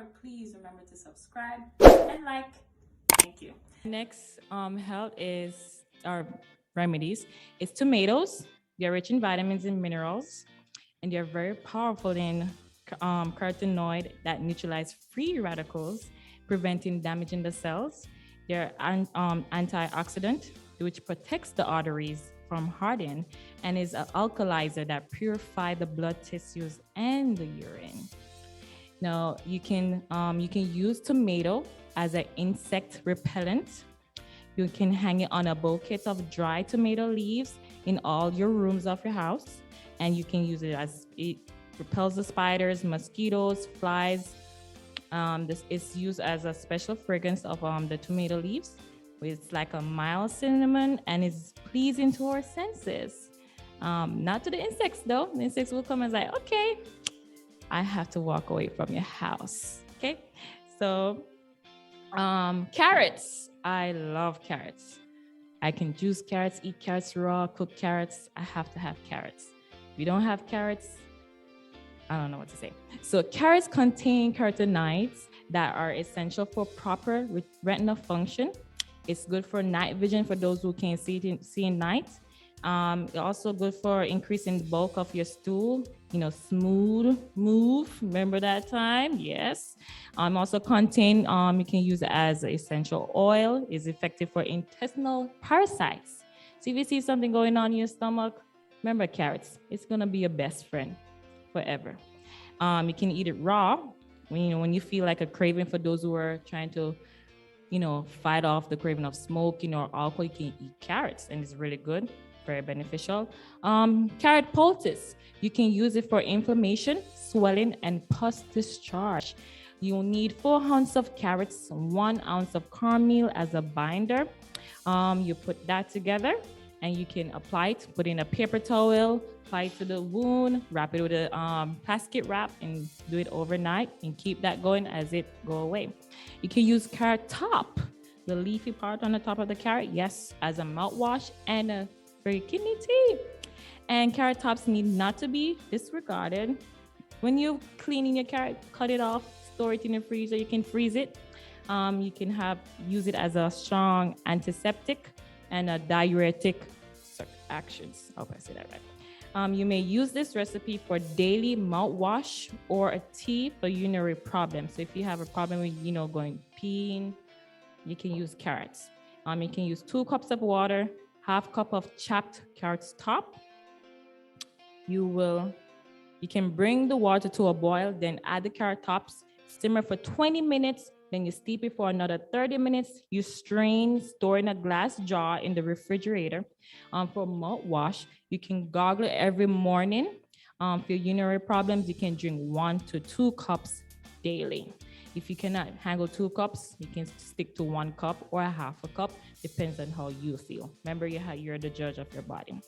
more, please remember to subscribe and like. Thank you. Next health is our remedies. It's tomatoes. They're rich in vitamins and minerals, and they're very powerful in carotenoid that neutralize free radicals, preventing damage in the cells. They're antioxidant, which protects the arteries from hardening, and is an alkalizer that purify the blood tissues and the urine. Now you can use tomato as an insect repellent. You can hang it on a bouquet of dry tomato leaves in all your rooms of your house, and you can use it as it repels the spiders, mosquitoes, flies. This is used as a special fragrance of the tomato leaves. It's like a mild cinnamon and is pleasing to our senses. Not to the insects though. The insects will come and say, okay, I have to walk away from your house. Okay. So carrots. I love carrots. I can juice carrots, eat carrots raw, cook carrots. I have to have carrots. If you don't have carrots, I don't know what to say. So carrots contain carotenoids that are essential for proper retinal function. It's good for night vision for those who can't see in night. It's also good for increasing the bulk of your stool. Smooth move. Remember that time? Yes. Also contain, you can use it as essential oil. Is effective for intestinal parasites. So if you see something going on in your stomach, remember carrots. It's gonna be your best friend forever. You can eat it raw. When you feel like a craving, for those who are trying to, fight off the craving of smoking or alcohol, you can eat carrots, and it's really good, very beneficial. Carrot poultice. You can use it for inflammation, swelling, and pus discharge. You'll need 4 ounces of carrots, 1 ounce of cornmeal as a binder. You put that together, and you can apply it, put in a paper towel, apply it to the wound, wrap it with a plastic wrap, and do it overnight, and keep that going as it go away. You can use carrot top, the leafy part on the top of the carrot, yes, as a mouthwash and for your kidney tea. And carrot tops need not to be disregarded. When you're cleaning your carrot, cut it off, store it in your freezer. You can freeze it. You can use it as a strong antiseptic and a diuretic actions. I hope I say that right. You may use this recipe for daily mouthwash or a tea for urinary problems. So if you have a problem with, going peeing, you can use carrots. You can use 2 cups of water, half cup of chopped carrots top. You can bring the water to a boil, then add the carrot tops, simmer for 20 minutes, then you steep it for another 30 minutes. You strain, store in a glass jar in the refrigerator. For mouthwash, you can gargle it every morning. For urinary problems, you can drink 1 to 2 cups daily. If you cannot handle 2 cups, you can stick to 1 cup or a half a cup. Depends on how you feel. Remember, you're the judge of your body.